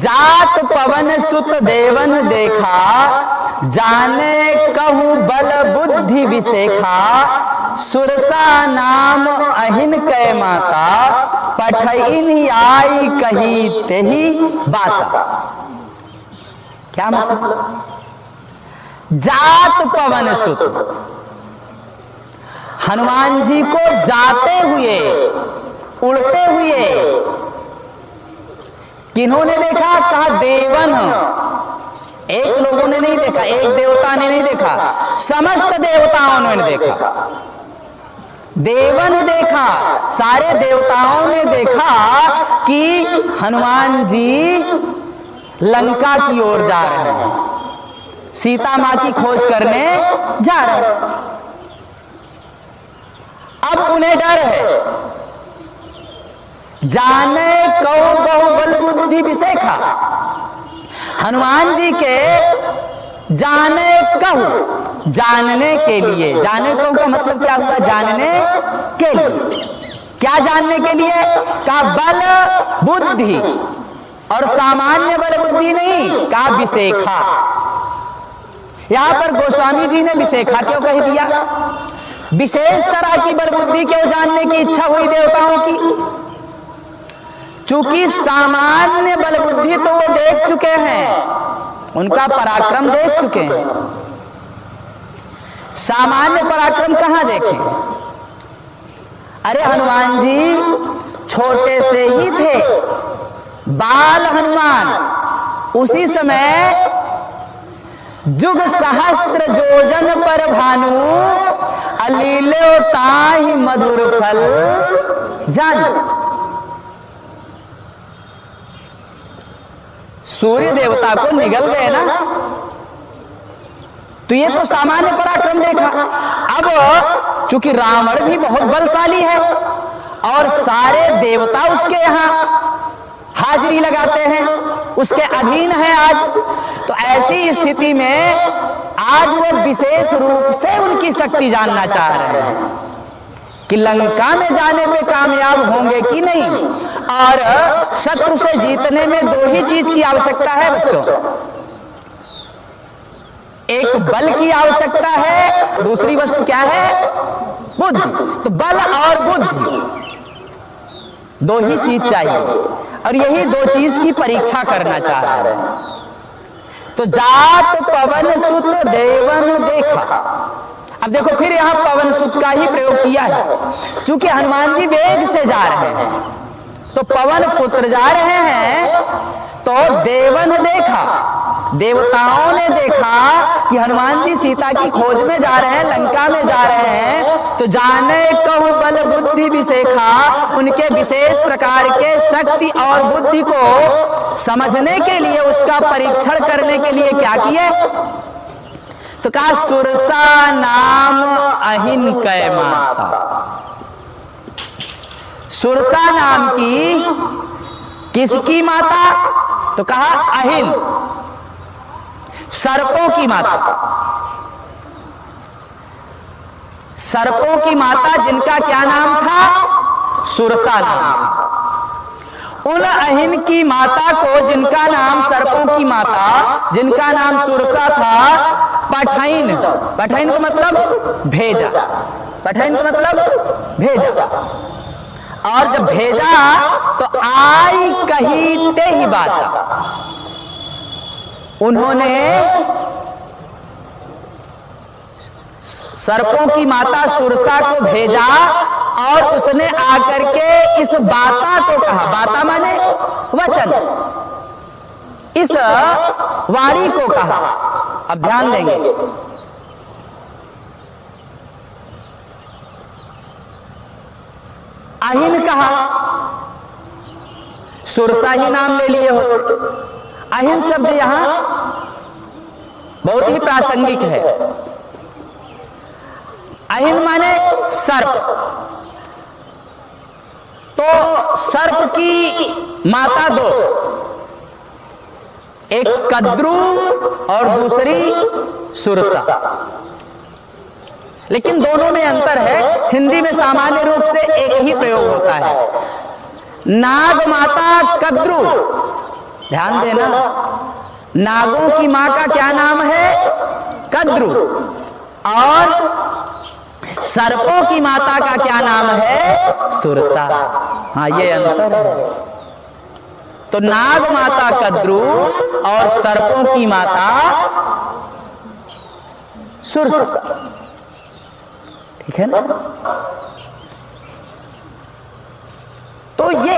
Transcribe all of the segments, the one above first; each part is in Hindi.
जात पवन सुत देवन देखा, जाने कहूँ बल बुद्धि विशेखा, सुरसा नाम अहिन कै माता, पठइन आई कही तेही बाता। क्या मतलब? जात पवन सुत, हनुमान जी को जाते हुए, उड़ते हुए किन्होंने देखा? कहा देवन। एक लोगों ने नहीं देखा, एक देवता ने नहीं देखा, समस्त देवताओं ने देखा। देवन देखा, सारे देवताओं ने देखा कि हनुमान जी लंका की ओर जा रहे हैं, सीता मां की खोज करने जा रहे हैं। अब उन्हें डर है। जाने कौ बहु बल बुद्धि विशेखा, हनुमान जी के जाने कहू, जानने के लिए, जाने कहू का मतलब क्या हुआ? जानने के लिए। क्या जानने के लिए? कहा बल बुद्धि, और सामान्य बल बुद्धि नहीं, कहा विशेखा। यहां पर गोस्वामी जी ने विशेखा क्यों कह दिया? विशेष तरह की बल बुद्धि क्यों जानने की इच्छा हुई देवताओं की? चूंकि सामान्य बल बुद्धि तो वो देख चुके हैं, उनका पराक्रम देख चुके हैं। सामान्य पराक्रम कहां देखें? अरे हनुमान जी छोटे से ही थे, बाल हनुमान, उसी समय जुग सहस्त्र जोजन पर भानु, अलीले ताहि मधुर फल जान। सूर्य देवता को निगल गए ना, तो ये तो सामान्य पराक्रम देखा। अब चूंकि रावण भी बहुत बलशाली है और सारे देवता उसके यहां हाजिरी लगाते हैं, उसके अधीन है आज, तो ऐसी स्थिति में आज वो विशेष रूप से उनकी शक्ति जानना चाह रहे हैं कि लंका में जाने में कामयाब होंगे कि नहीं। और शत्रु से जीतने में दो ही चीज की आवश्यकता है बच्चों, एक बल की आवश्यकता है, दूसरी वस्तु क्या है? बुद्धि। तो बल और बुद्धि दो ही चीज चाहिए, और यही दो चीज की परीक्षा करना चाह रहे हैं। तो जात पवन सुत देवन देखा। अब देखो फिर यहां पवन सुत का ही प्रयोग किया है, चूंकि हनुमान जी वेग से जा रहे हैं, तो पवन पुत्र जा रहे हैं, तो देवन देखा, देवताओं ने देखा कि हनुमान जी सीता की खोज में जा रहे हैं, लंका में जा रहे हैं, तो जाने कहूं बल बुद्धि विशेखा, उनके विशेष प्रकार के शक्ति और बुद्धि को समझने के लिए, उसका परीक्षण करने के लिए क्या किए? तो कहा सुरसा नाम अहिन कै माता। सुरसा नाम की किसकी माता? तो कहा अहिन, सर्पों की माता। सर्पों की माता जिनका क्या नाम था? सुरसा नाम। उन अहिन की माता को, जिनका नाम सर्पों की माता, जिनका नाम सुरसा था, पठैन, पठैन का मतलब भेजा, पठैन का मतलब भेजा। और जब भेजा तो आई कही ते ही बात, उन्होंने सर्पों की माता सुरसा को भेजा और उसने आकर के इस बाता को कहा। बाता माने वचन, इस वाणी को कहा। अब ध्यान देंगे, अहिन कहा, सुरसा ही नाम ले लिए हो। अहिन शब्द यहां बहुत ही प्रासंगिक है। अहिन माने सर्प, तो सर्प की माता दो, एक कद्रू और दूसरी सुरसा, लेकिन दोनों में अंतर है। हिंदी में सामान्य रूप से एक ही प्रयोग होता है। नाग माता कद्रू, ध्यान देना, नागों की मां का क्या नाम है? कद्रु। और सर्पों की माता का क्या नाम है? सुरसा। हाँ, ये अंतर है। तो नाग माता कद्रु और सर्पों की माता सुरसा। ठीक है ना? तो ये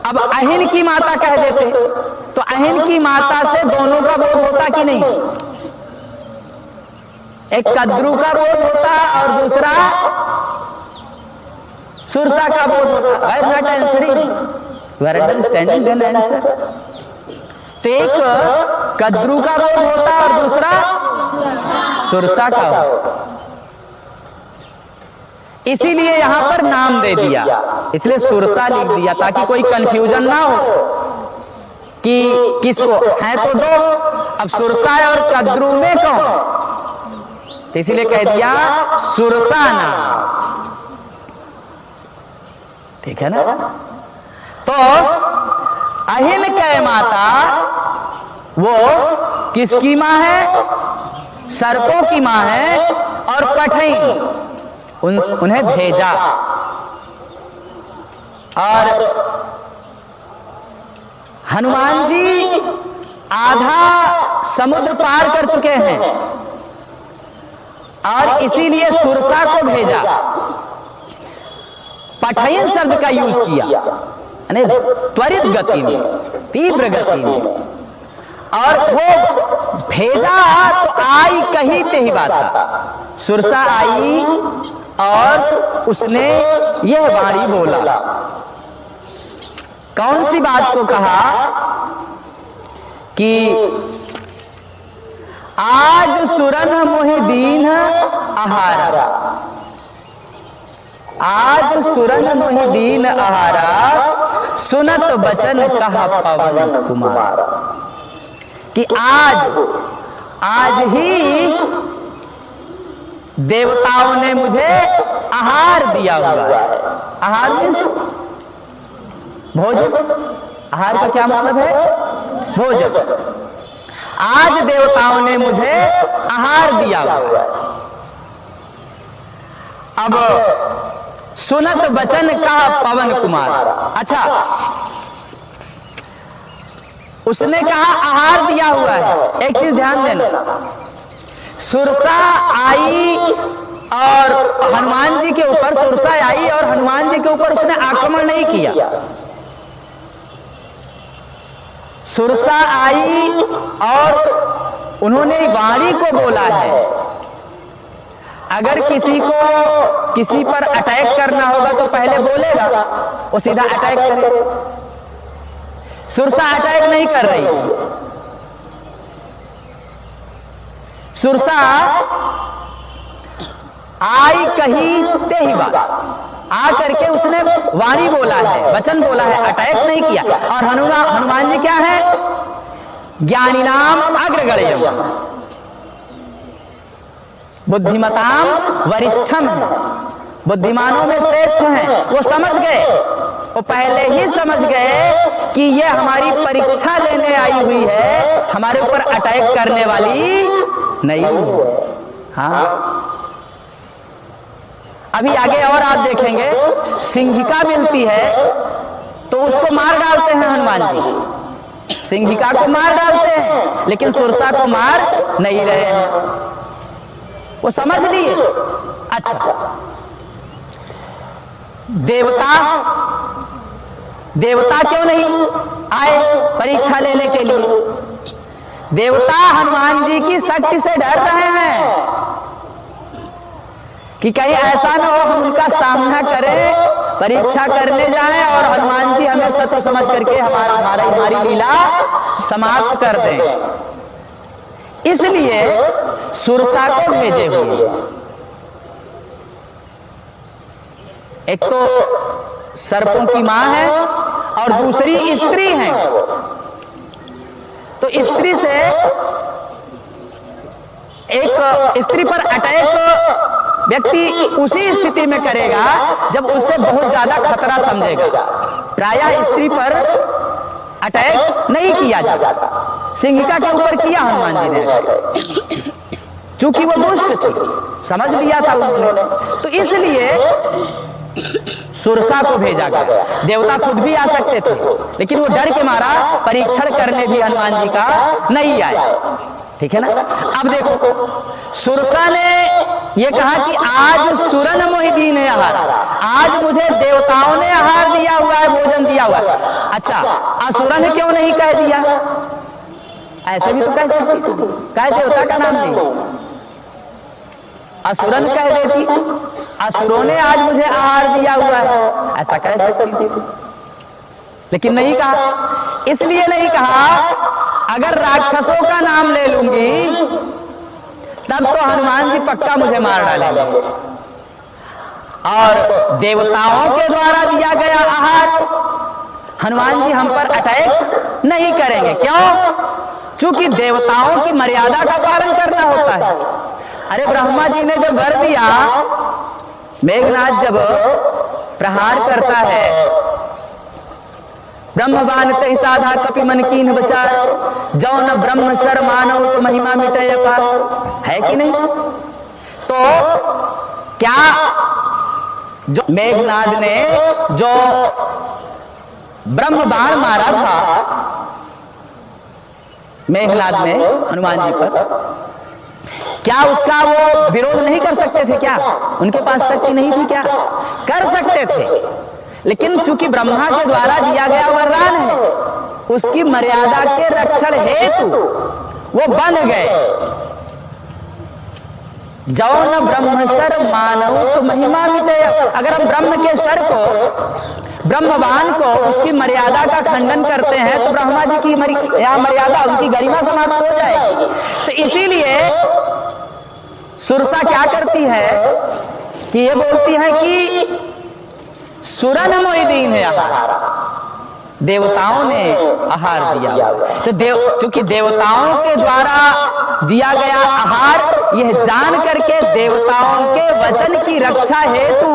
अब अहिन की माता कह देते, तो अहिन की माता से दोनों का बोध होता कि नहीं? एक कद्रु का बोध होता और दूसरा सुरसा का बोध होता। Why not answering? You are understanding then answer. तो एक कद्रु का बोध होता और दूसरा सुरसा का होता। इसीलिए यहां पर नाम दे दिया, इसलिए सुरसा लिख दिया ताकि कोई कंफ्यूजन ना हो कि किसको है। तो दो, अब सुरसा और कद्रु में कौन? तो इसीलिए कह दिया सुरसा नाम। ठीक है ना? तो अहिन कै माता वो किसकी मां है? सर्पों की मां है। और पठैन उन्हें भेजा। और हनुमान जी आधा समुद्र पार कर चुके हैं और इसीलिए सुरसा को भेजा। पठैन शब्द का यूज किया, यानी त्वरित गति में, तीव्र गति में। और वो भेजा तो आई कही ते ही बात। सुरसा आई और उसने यह वाणी बोला। कौन सी बात को कहा? कि आज सुरन मोहि दीन आहारा, आज सुरन मोहि दीन आहारा, सुनत बचन कहा पवन कुमार। कि आज ही देवताओं ने मुझे आहार दिया हुआ है। आहार मीन्स भोजन। आहार का क्या मतलब है? भोजन। आज देवताओं ने मुझे आहार दिया हुआ है। अब सुनत बचन कहा पवन कुमार। अच्छा, उसने कहा आहार दिया हुआ है। एक चीज ध्यान देना, सुरसा आई और हनुमान जी के ऊपर, सुरसा आई और हनुमान जी के ऊपर उसने आक्रमण नहीं किया। सुरसा आई और उन्होंने वाणी को बोला है। अगर किसी को किसी पर अटैक करना होगा तो पहले बोलेगा, वो सीधा अटैक करेगा। सुरसा अटैक नहीं कर रही। सुरसा आई कही ते ही बात, आ करके उसने वाणी बोला है, वचन बोला है, अटैक नहीं किया। और हनुमान जी क्या है? ज्ञानी नाम अग्रगण्यम, बुद्धिमताम वरिष्ठम, बुद्धिमानों में श्रेष्ठ हैं। वो समझ गए, वो पहले ही समझ गए कि ये हमारी परीक्षा लेने आई हुई है, हमारे ऊपर अटैक करने वाली नहीं है। हाँ, अभी आगे और आप देखेंगे, सिंहिका मिलती है तो उसको मार डालते हैं हनुमान जी। सिंहिका को मार डालते हैं लेकिन सुरसा को मार नहीं रहे हैं। वो समझ लिए। अच्छा, देवता क्यों नहीं आए परीक्षा लेने के लिए? देवता हनुमान जी की शक्ति से डर रहे हैं कि कहीं ऐसा ना हो हम उनका सामना करें, परीक्षा करने जाएं और हनुमान जी हमें शत्रु समझ करके हमारी लीला समाप्त कर दें। इसलिए सुरसा को भेजे हुए। एक तो सर्पों की मां है और दूसरी स्त्री है। तो स्त्री से एक स्त्री पर अटैक व्यक्ति उसी स्थिति में करेगा जब उससे बहुत ज्यादा खतरा समझेगा। प्रायः स्त्री पर अटैक नहीं किया जाता। सिंहिका के ऊपर किया हनुमान जी ने, चूंकि वो दुष्ट थी, समझ लिया था उन्होंने, तो इसलिए सुरसा को भेजा गया। देवता खुद भी आ सकते थे, लेकिन वो डर के मारा परीक्षण करने भी हनुमान जी का नहीं आए। ठीक है ना। अब देखो, सुरसा ने ये कहा कि आज सुरन मोहिदीन है आहार, आज मुझे देवताओं ने आहार दिया हुआ है, भोजन दिया हुआ है। अच्छा, असुरन क्यों नहीं कह दिया? ऐसे भी तो कह सकती थी, कह देवता का नाम नहीं, असुरन कह देती, असुरों ने आज मुझे आहार दिया हुआ है, ऐसा कह सकती थी, लेकिन नहीं कहा। इसलिए नहीं कहा, अगर राक्षसों का नाम ले लूंगी तब तो हनुमान जी पक्का मुझे मार डालेंगे, और देवताओं के द्वारा दिया गया आहार हनुमान जी हम पर अटैक नहीं करेंगे। क्यों? चूंकि देवताओं की मर्यादा का पालन करना होता है। अरे ब्रह्मा जी ने जब वर दिया, मेघनाथ जब प्रहार करता है, ब्रह्मबान तहि साधा कपि मन कीन्ह बचार, जौ न ब्रह्म सर मानव तो महिमा मिटे अपार, है कि नहीं? तो क्या जो मेघनाद ने जो ब्रह्म बाण मारा था मेघनाद ने हनुमान जी पर, क्या उसका वो विरोध नहीं कर सकते थे? क्या उनके पास शक्ति नहीं थी? क्या कर सकते थे, लेकिन चूंकि ब्रह्मा के द्वारा दिया गया वरदान है, उसकी मर्यादा के रक्षण हेतु वो बंध गए। जौ न ब्रह्म सर मानव तो महिमा मिटे। अगर हम ब्रह्म के सर को, ब्रह्मवान को, उसकी मर्यादा का खंडन करते हैं तो ब्रह्मा जी की मर्यादा, उनकी गरिमा समाप्त हो जाएगी। तो इसीलिए सुरसा क्या करती है कि ये बोलती है कि सुरन मोहिदीन है आहार, देवताओं ने आहार दिया। तो चूंकि देवताओं के द्वारा दिया गया आहार, यह जान करके देवताओं के वचन की रक्षा हेतु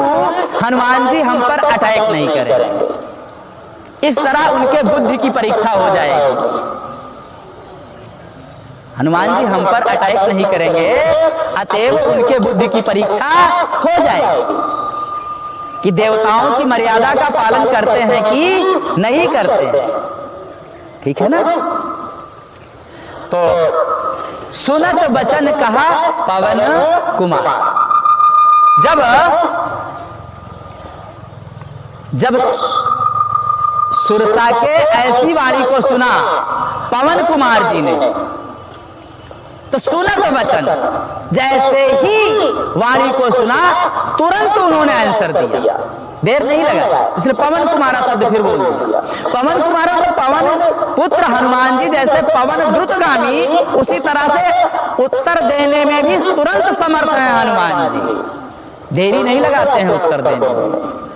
हनुमान जी हम पर अटैक नहीं करेंगे। इस तरह उनके बुद्धि की परीक्षा हो जाएगी। हनुमान जी हम पर अटैक नहीं करेंगे, अतएव उनके बुद्धि की परीक्षा हो जाएगी कि देवताओं की मर्यादा का पालन करते हैं कि नहीं करते हैं। ठीक है ना। तो सुनत बचन कहा पवन कुमार, जब सुरसा के ऐसी वाणी को सुना पवन कुमार जी ने, तो सुनत वचन, जैसे ही वाणी को सुना तुरंत उन्होंने आंसर दिया, देर नहीं लगा, इसलिए पवन कुमारा शब्द फिर बोल दिया। पवन कुमारा तो पवन पुत्र हनुमान जी जैसे पवन द्रुतगामी, उसी तरह से उत्तर देने में भी तुरंत समर्थ हैं हनुमान जी, देरी नहीं लगाते हैं उत्तर देने में।